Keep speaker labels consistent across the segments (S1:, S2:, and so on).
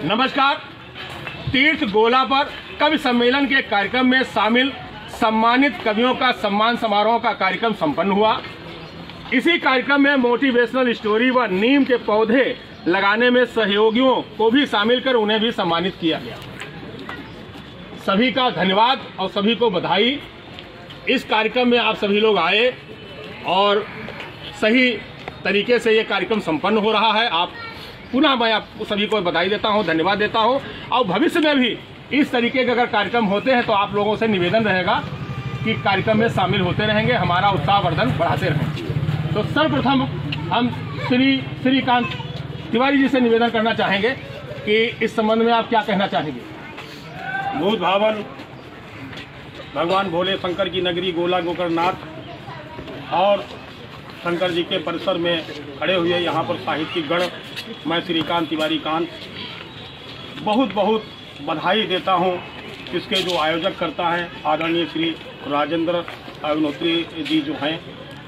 S1: नमस्कार। तीर्थ गोला पर कवि सम्मेलन के कार्यक्रम में शामिल सम्मानित कवियों का सम्मान समारोह का कार्यक्रम संपन्न हुआ। इसी कार्यक्रम में मोटिवेशनल स्टोरी व नीम के पौधे लगाने में सहयोगियों को भी शामिल कर उन्हें भी सम्मानित किया गया। सभी का धन्यवाद और सभी को बधाई। इस कार्यक्रम में आप सभी लोग आए और सही तरीके से ये कार्यक्रम संपन्न हो रहा है। आप पुनः मैं आप सभी को बधाई देता हूं, धन्यवाद देता हूं। और भविष्य में भी इस तरीके के अगर कार्यक्रम होते हैं तो आप लोगों से निवेदन रहेगा कि कार्यक्रम में शामिल होते रहेंगे, हमारा उत्साहवर्धन बढ़ाते रहेंगे। तो सर्वप्रथम हम श्रीकांत तिवारी जी से निवेदन करना चाहेंगे कि इस संबंध में आप क्या कहना चाहेंगे।
S2: भूत भावन भगवान भोले शंकर की नगरी गोला गोकर्णनाथ और शंकर जी के परिसर में खड़े हुए यहाँ पर साहित्यिक गण मैं श्रीकांत तिवारी कांत बहुत बहुत बधाई देता हूँ। इसके जो आयोजक करता है आदरणीय श्री राजेंद्र अग्नोत्री जी जो हैं,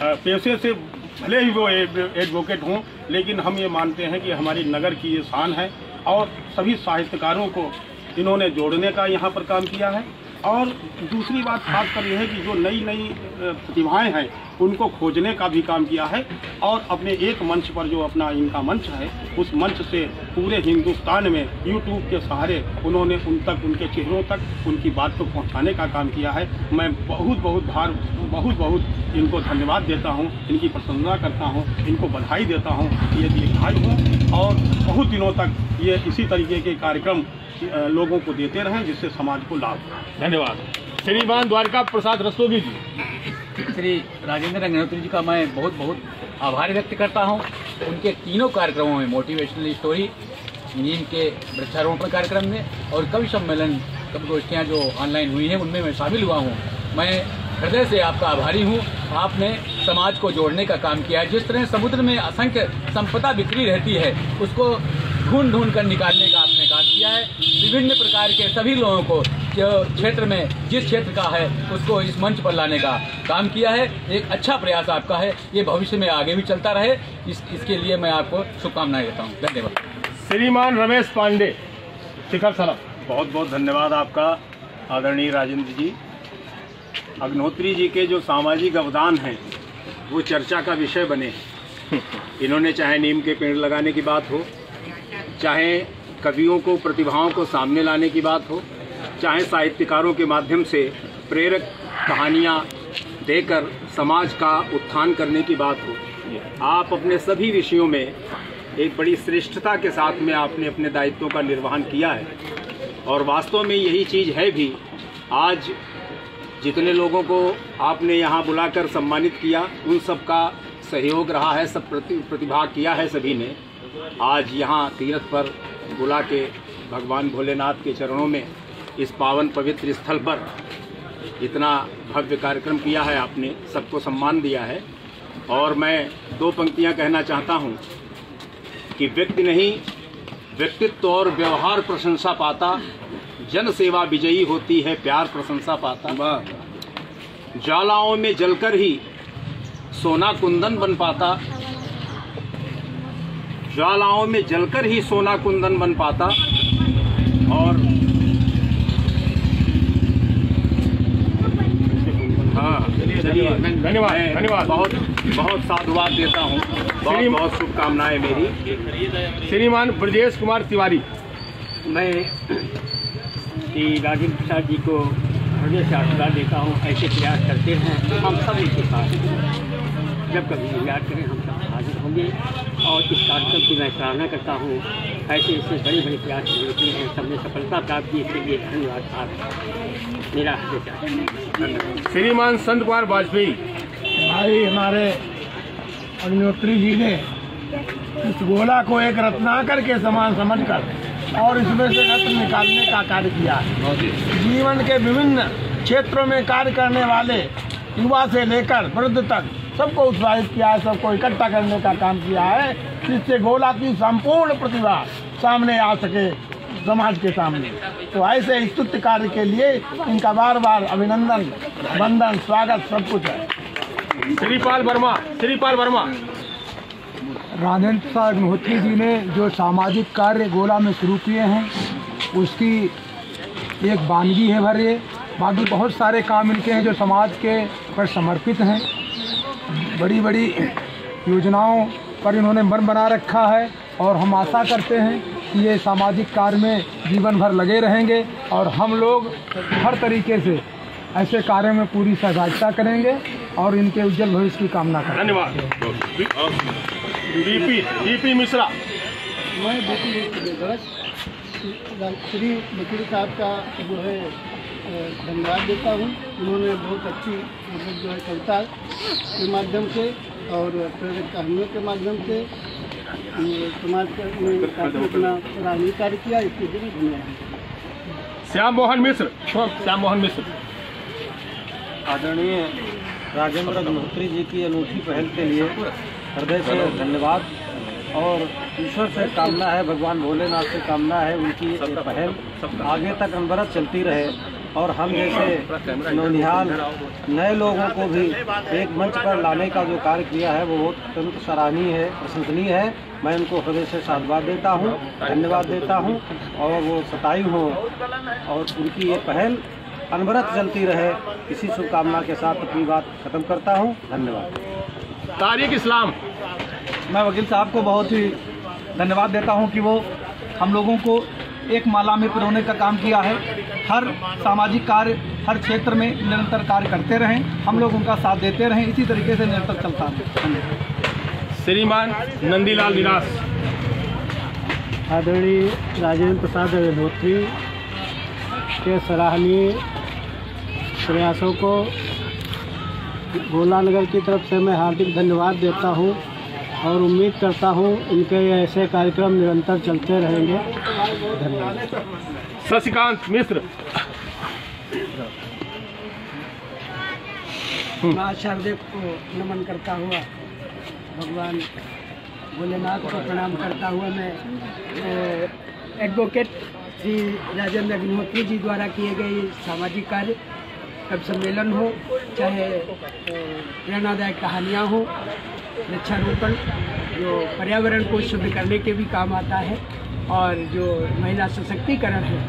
S2: पेशे से भले ही वो एडवोकेट हों, लेकिन हम ये मानते हैं कि हमारी नगर की ये शान है और सभी साहित्यकारों को इन्होंने जोड़ने का यहाँ पर काम किया है। और दूसरी बात खासकर यह है कि जो नई नई प्रतिभाएं हैं उनको खोजने का भी काम किया है और अपने एक मंच पर जो अपना इनका मंच है उस मंच से पूरे हिंदुस्तान में यूट्यूब के सहारे उन्होंने उन तक, उनके चेहरों तक उनकी बात को पहुंचाने का काम किया है। मैं बहुत बहुत इनको धन्यवाद देता हूं, इनकी प्रशंसा करता हूं, इनको बधाई देता हूं। ये दीर्घायु हों और बहुत दिनों तक ये इसी तरीके के कार्यक्रम लोगों को देते रहें जिससे समाज को लाभ हो।
S1: धन्यवाद। श्रीमान द्वारका प्रसाद रस्तोगी जी।
S3: श्री राजेंद्र अग्नोत्री जी का मैं बहुत बहुत आभार व्यक्त करता हूं। उनके तीनों कार्यक्रमों में मोटिवेशनल स्टोरी, नीम के वृक्षारोपण कार्यक्रम में और कवि सम्मेलन, कवि गोष्ठियाँ जो ऑनलाइन हुई हैं उनमें मैं शामिल हुआ हूँ। मैं हृदय से आपका आभारी हूँ। आपने समाज को जोड़ने का काम किया है। जिस तरह समुद्र में असंख्य संपदा बिखरी रहती है उसको ढूंढ कर निकालने का आपने काम किया है। विभिन्न प्रकार के सभी लोगों को जो क्षेत्र में जिस क्षेत्र का है उसको इस मंच पर लाने का काम किया है। एक अच्छा प्रयास आपका है, ये भविष्य में आगे भी चलता रहे। इसके लिए मैं आपको शुभकामनाएं देता हूँ। धन्यवाद।
S1: श्रीमान रमेश पांडे, शिखर सलाम।
S2: बहुत बहुत धन्यवाद आपका आदरणीय राजेंद्र जी। अग्नोत्री जी के जो सामाजिक अवदान हैं वो चर्चा का विषय बने। इन्होंने चाहे नीम के पेड़ लगाने की बात हो, चाहे कवियों को, प्रतिभाओं को सामने लाने की बात हो, चाहे साहित्यकारों के माध्यम से प्रेरक कहानियाँ देकर समाज का उत्थान करने की बात हो, आप अपने सभी विषयों में एक बड़ी श्रेष्ठता के साथ में आपने अपने दायित्वों का निर्वहन किया है। और वास्तव में यही चीज़ है भी। आज जितने लोगों को आपने यहाँ बुलाकर सम्मानित किया उन सब का सहयोग रहा है, सब प्रतिभाग किया है सभी ने। आज यहाँ तीर्थ पर बुला के भगवान भोलेनाथ के चरणों में इस पावन पवित्र स्थल पर इतना भव्य कार्यक्रम किया है आपने, सबको सम्मान दिया है। और मैं दो पंक्तियाँ कहना चाहता हूँ कि व्यक्ति नहीं, व्यक्तित्व और व्यवहार प्रशंसा पाता, जन सेवा विजयी होती है, प्यार प्रशंसा पाता। ज्वालाओं में जलकर ही सोना कुंदन बन पाता, ज्वालाओं में जलकर ही सोना कुंदन बन पाता। और हाँ, चलिए धन्यवाद। बहुत बहुत साधुवाद देता हूँ। बहुत शुभकामनाएं मेरी।
S1: श्रीमान ब्रजेश कुमार तिवारी।
S4: मैं श्री राजेंद्र प्रसाद जी को हृदय से आशीर्वाद देता हूँ। ऐसे प्रयास करते हैं हम सब इनके साथ, जब कभी याद करें हम सब हाजिर होंगे। और इस कार्यक्रम की मैं सराहना करता हूँ। ऐसे ऐसे बड़े बड़े प्रयास होते हैं, सबने सफलता प्राप्त की, इसके लिए धन्यवाद साहब। मेरा हृदय।
S1: श्रीमान संत कुमार वाजपेयी।
S5: भाई हमारे अग्नोत्री जी ने इस गोला को एक रत्नाकर के समान समझकर और इसमें से रत्न निकालने का कार्य किया है। जीवन के विभिन्न क्षेत्रों में कार्य करने वाले युवा से लेकर वृद्ध तक सबको उत्साहित किया है, सबको इकट्ठा करने का काम किया है, जिससे गोला की संपूर्ण प्रतिभा सामने आ सके। समाज के सामने। तो ऐसे स्तुत्य कार्य के लिए इनका बार बार अभिनंदन, वंदन, स्वागत सब कुछ है।
S1: श्रीपाल वर्मा
S6: राजेंद्र प्रसाद अग्निहोत्री जी ने जो सामाजिक कार्य गोला में शुरू किए हैं उसकी एक वानगी है भर ये। बाकी बहुत सारे काम इनके हैं जो समाज के पर समर्पित हैं। बड़ी बड़ी योजनाओं पर इन्होंने मन बना रखा है और हम आशा करते हैं कि ये सामाजिक कार्य में जीवन भर लगे रहेंगे और हम लोग हर तरीके से ऐसे कार्य में पूरी सहभागिता करेंगे और इनके उज्जवल भविष्य की कामना करें।
S1: धन्यवाद। डीपी मिश्रा।
S7: मैं श्री वकील साहब का जो है धन्यवाद देता हूँ। उन्होंने बहुत अच्छी मतलब जो है कविता के माध्यम से और प्रेरक कहानियों के माध्यम से समाज में काफ़ी अपना सराहनीय कार्य किया। इसके लिए धन्यवाद।
S1: श्याम मोहन मिश्र।
S8: आदरणीय राजेंद्र अग्निहोत्री जी की अनूठी पहल के लिए हृदय से धन्यवाद और ईश्वर से कामना है, भगवान भोलेनाथ से कामना है उनकी ये पहल आगे तक अनवरत चलती रहे और हम जैसे नौनिहाल नए लोगों को भी एक मंच पर लाने का जो कार्य किया है वो बहुत अत्यंत सराहनीय है, प्रशंसनीय है। मैं उनको हृदय से साधुवाद देता हूँ, धन्यवाद देता हूँ और वो सतायु हो और उनकी ये पहल अनवरत चलती रहे, इसी शुभकामना के साथ अपनी बात खत्म करता हूँ। धन्यवाद।
S1: तारिक इस्लाम।
S9: मैं वकील साहब को बहुत ही धन्यवाद देता हूं कि वो हम लोगों को एक माला में पिरोने का काम किया है। हर सामाजिक कार्य हर क्षेत्र में निरंतर कार्य करते रहें, हम लोग उनका साथ देते रहें, इसी तरीके से निरंतर चलता है।
S1: श्रीमान नंदीलाल निराश।
S7: आदरणीय राजेंद्र प्रसाद अग्निहोत्री के सराहनीय प्रयासों को गोला नगर की तरफ से मैं हार्दिक धन्यवाद देता हूं और उम्मीद करता हूं इनके ऐसे कार्यक्रम निरंतर चलते रहेंगे। धन्यवाद।
S1: शशिकांत मिश्र।
S7: माँ शारदेव को नमन करता हुआ, भगवान भोलेनाथ को प्रणाम करता हुआ मैं एडवोकेट श्री राजेंद्र अग्निहोत्री जी द्वारा किए गए सामाजिक कार्य, कवि सम्मेलन हो, चाहे प्रेरणादायक कहानियाँ हो, वृक्षारोपण जो पर्यावरण को शुद्ध करने के भी काम आता है, और जो महिला सशक्तिकरण है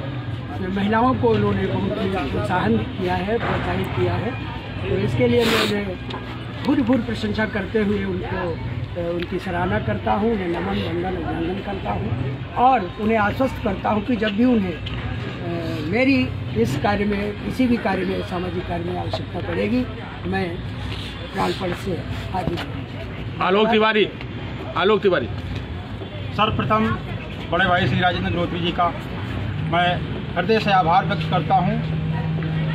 S7: उसमें महिलाओं को उन्होंने बहुत ही प्रोत्साहन किया है, प्रोत्साहित किया है। तो इसके लिए मैं भूरी प्रशंसा करते हुए उनकी सराहना करता हूँ, उन्हें नमन वंदन अभिनंदन करता हूँ और उन्हें आश्वस्त करता हूँ कि जब भी उन्हें मेरी इस कार्य में, किसी भी कार्य में, सामाजिक कार्य में आवश्यकता पड़ेगी, मैं प्राणपण से हाजिर।
S1: आलोक तिवारी।
S9: सर्वप्रथम बड़े भाई श्री राजेंद्र अग्निहोत्री जी का मैं हृदय से आभार व्यक्त करता हूँ।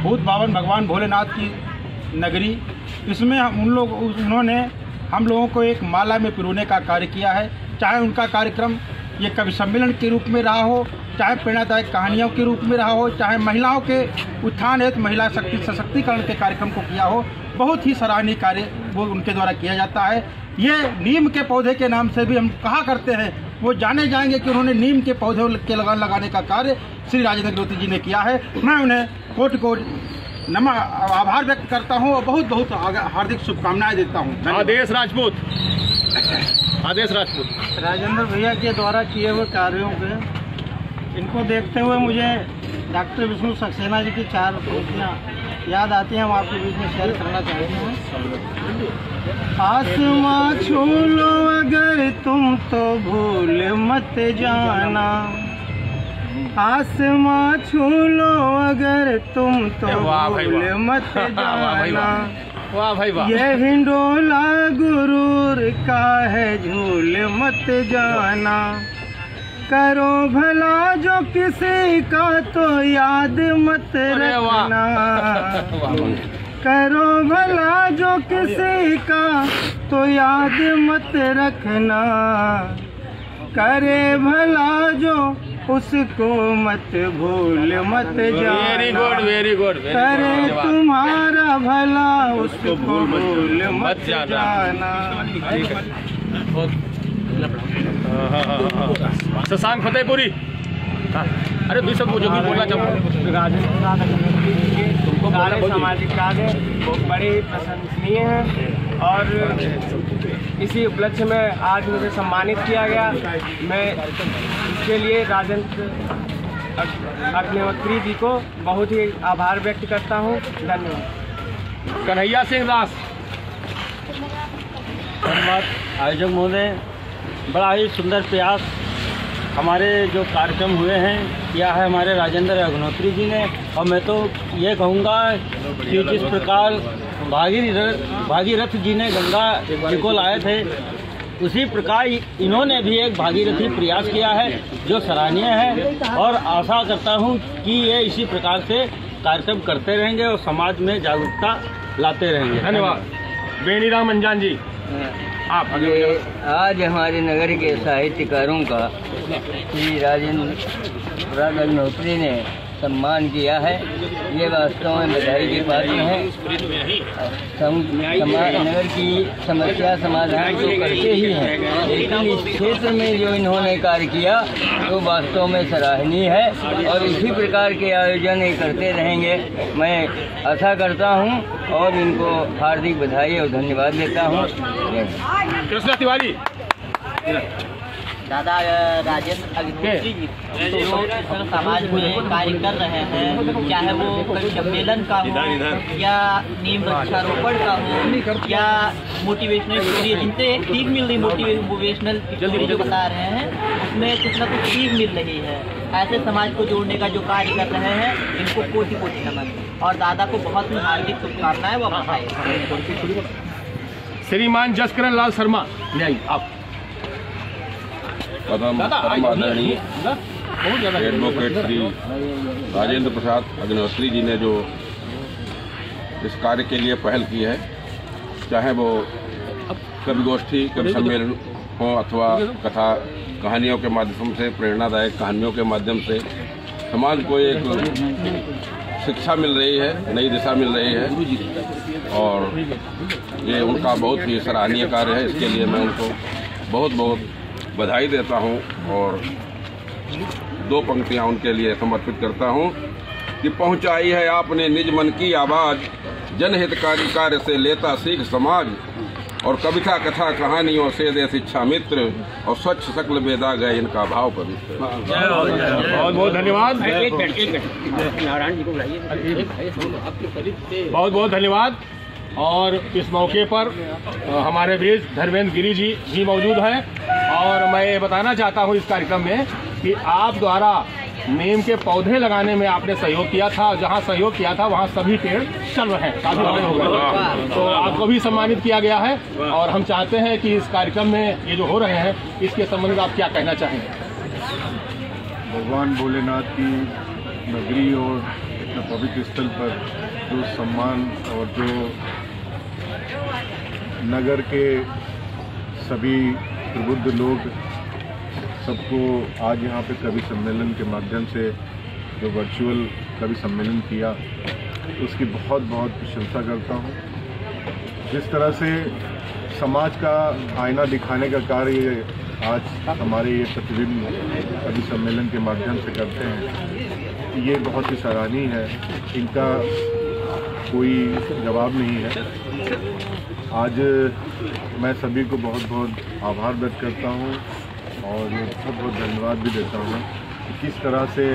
S9: भूत बावन भगवान भोलेनाथ की नगरी, इसमें उन्होंने हम लोगों को एक माला में पिरोने का कार्य किया है। चाहे उनका कार्यक्रम ये कवि सम्मेलन के रूप में रहा हो, चाहे प्रेरणादायक कहानियों के रूप में रहा हो, चाहे महिलाओं के उत्थान हेतु महिला सशक्तिकरण के कार्यक्रम को किया हो, बहुत ही सराहनीय कार्य वो उनके द्वारा किया जाता है। ये नीम के पौधे के नाम से भी हम कहा करते हैं, वो जाने जाएंगे कि उन्होंने नीम के पौधे के लगाने का कार्य श्री राजेंद्र अग्निहोत्री जी ने किया है। मैं उन्हें कोटि आभार व्यक्त करता हूँ और बहुत हार्दिक शुभकामनाएं देता हूँ।
S1: आदेश राजपूत।
S7: राजेंद्र भैया के द्वारा किए हुए कार्यों के इनको देखते हुए मुझे डॉक्टर विष्णु सक्सेना जी की 4 पंक्तियाँ याद आती हैं, हम आपके बीच में शेयर करना चाहते हैं। आसमां छू लो अगर तुम तो भूल मत जाना, आसमां छू लो अगर तुम तो भूल मत जाना,
S1: वाह भाई वाह।
S7: ये हिंडोला गुरूर का है झूल मत जाना, करो भला जो किसी का तो याद मत रखना, करो भला जो किसी का तो याद मत रखना, करे भला जो उसको मत भूल मत जाना,
S1: वेरी गुड।
S7: करे तुम्हारा भला उसको भूल मत जाना।
S1: शशांक फतेहपुरी। अरे दूसरा जो भी बोलना चाहूँ।
S10: राजेंद्र प्रसाद अग्निहोत्री जी के सारे सामाजिक कार्य बहुत बड़े ही प्रशंसनीय हैं और इसी उपलक्ष्य में आज मुझे सम्मानित किया गया। मैं इसके लिए राजेंद्र अग्निहोत्री जी को बहुत ही आभार व्यक्त करता हूँ। धन्यवाद।
S1: कन्हैया सिंह दास।
S8: धन्यवाद आयोजक महोदय, बड़ा ही सुंदर प्रयास हमारे जो कार्यक्रम हुए हैं किया है हमारे राजेंद्र अग्निहोत्री जी ने। और मैं तो ये कहूँगा कि जिस प्रकार भागीरथ जी ने गंगा जी को लाए थे, उसी प्रकार इन्होंने भी एक भागीरथी प्रयास किया है जो सराहनीय है। और आशा करता हूँ कि ये इसी प्रकार से कार्यक्रम करते रहेंगे और समाज में जागरूकता लाते रहेंगे।
S1: धन्यवाद। बेनीराम अंजान जी, आप
S11: ये आज हमारे नगर के साहित्यकारों का श्री राजेंद्र प्रसाद अग्निहोत्री ने सम्मान किया है, ये वास्तव में बधाई के पात्र है। नगर की समस्या समाधान तो करते ही हैं, लेकिन इस क्षेत्र में जो इन्होंने कार्य किया तो वास्तव में सराहनीय है और इसी प्रकार के आयोजन ये करते रहेंगे, मैं आशा करता हूं और इनको हार्दिक बधाई और धन्यवाद देता हूं।
S1: कृष्णा तिवारी।
S12: दादा राजेंद्र अग्निहोत्री जी जो समाज में कार्य कर रहे हैं, चाहे वो कवि सम्मेलन का हो या नीम वृक्षारोपण का हो या मोटिवेशनल स्टोरी, जिनसे सीख मिल रही मोटिवेशनल स्टोरी जो बता रहे हैं उसमें कुछ ना कुछ सीख मिल रही है। ऐसे समाज को जोड़ने का जो कार्य कर रहे हैं इनको कोटि कोटि नमन और दादा को बहुत ही हार्दिक शुभकामनाएं वो बधाई।
S1: श्रीमान जसकरण लाल शर्मा, आप।
S13: परम आदरणीय एडवोकेट श्री राजेंद्र प्रसाद अग्निहोत्री जी ने जो इस कार्य के लिए पहल की है, चाहे वो कवि गोष्ठी, कवि सम्मेलन हो अथवा कथा कहानियों के माध्यम से, प्रेरणादायक कहानियों के माध्यम से समाज को एक शिक्षा मिल रही है, नई दिशा मिल रही है और ये उनका बहुत ही सराहनीय कार्य है। इसके लिए मैं उनको बहुत बहुत बधाई देता हूं और दो पंक्तियां उनके लिए समर्पित करता हूं कि पहुंचाई है आपने निज मन की आवाज, जनहितकारी कार्य से लेता सीख समाज और कविता कथा कहानियों से दे शिक्षा मित्र और स्वच्छ सकल बेदा गए इनका भाव पवित्र।
S1: बहुत बहुत धन्यवाद। बहुत बहुत धन्यवाद। और इस मौके पर हमारे बीच धर्मेंद्र गिरी जी भी मौजूद हैं और मैं ये बताना चाहता हूँ इस कार्यक्रम में कि आप द्वारा नीम के पौधे लगाने में आपने सहयोग किया था, जहाँ सहयोग किया था वहाँ सभी पेड़ चल रहे हैं, काफी बड़े हो गए, तो आपको भी सम्मानित किया गया है। और हम चाहते हैं कि इस कार्यक्रम में ये जो हो रहे हैं इसके संबंधित आप क्या कहना चाहेंगे?
S14: भगवान भोलेनाथ की नगरी और पवित्र स्थल पर जो सम्मान और जो नगर के सभी प्रबुद्ध लोग सबको आज यहाँ पे कवि सम्मेलन के माध्यम से जो वर्चुअल कवि सम्मेलन किया, उसकी बहुत बहुत प्रशंसा करता हूँ। जिस तरह से समाज का आईना दिखाने का कार्य आज हमारे ये प्रतिबिंब कवि सम्मेलन के माध्यम से करते हैं, ये बहुत ही सराहनीय है, इनका कोई जवाब नहीं है। आज मैं सभी को बहुत बहुत आभार व्यक्त करता हूँ और बहुत बहुत धन्यवाद भी देता हूँ कि किस तरह से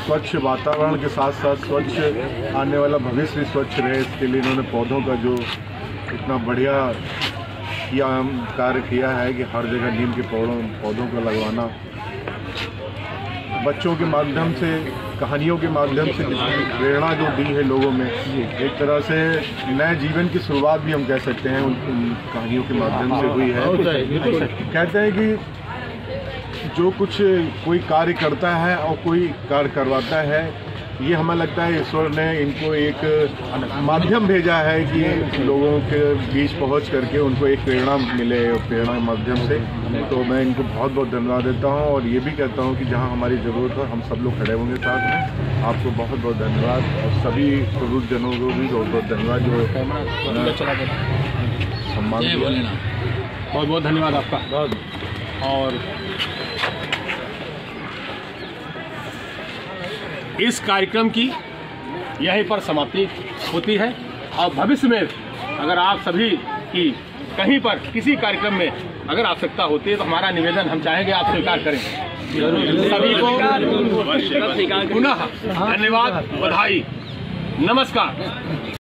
S14: स्वच्छ वातावरण के साथ साथ स्वच्छ आने वाला भविष्य भी स्वच्छ रहे, इसके लिए इन्होंने पौधों का जो इतना बढ़िया कार्य किया है कि हर जगह नीम के पौधों को लगवाना, बच्चों के माध्यम से, कहानियों के माध्यम से जितनी प्रेरणा जो दी है लोगों में, एक तरह से नए जीवन की शुरुआत भी हम कह सकते हैं उन कहानियों के माध्यम से हुई है। कहते हैं कि जो कुछ कोई कार्य करता है और कोई कार्य करवाता है, ये हमें लगता है ईश्वर ने इनको एक माध्यम भेजा है कि लोगों के बीच पहुंच करके उनको एक प्रेरणा मिले, प्रेरणा के माध्यम से। तो मैं इनको बहुत बहुत धन्यवाद देता हूं और ये भी कहता हूं कि जहां हमारी ज़रूरत हो हम सब लोग खड़े होंगे साथ में। आपको बहुत बहुत धन्यवाद और सभी प्रबुद्धजनों को भी बहुत बहुत धन्यवाद जो सम्मान दिया।
S1: बहुत बहुत धन्यवाद आपका। और इस कार्यक्रम की यहीं पर समाप्ति होती है और भविष्य में अगर आप सभी की कहीं पर किसी कार्यक्रम में अगर आवश्यकता होती है तो हमारा निवेदन हम चाहेंगे आप स्वीकार करें। सभी को पुनः धन्यवाद, बधाई, नमस्कार।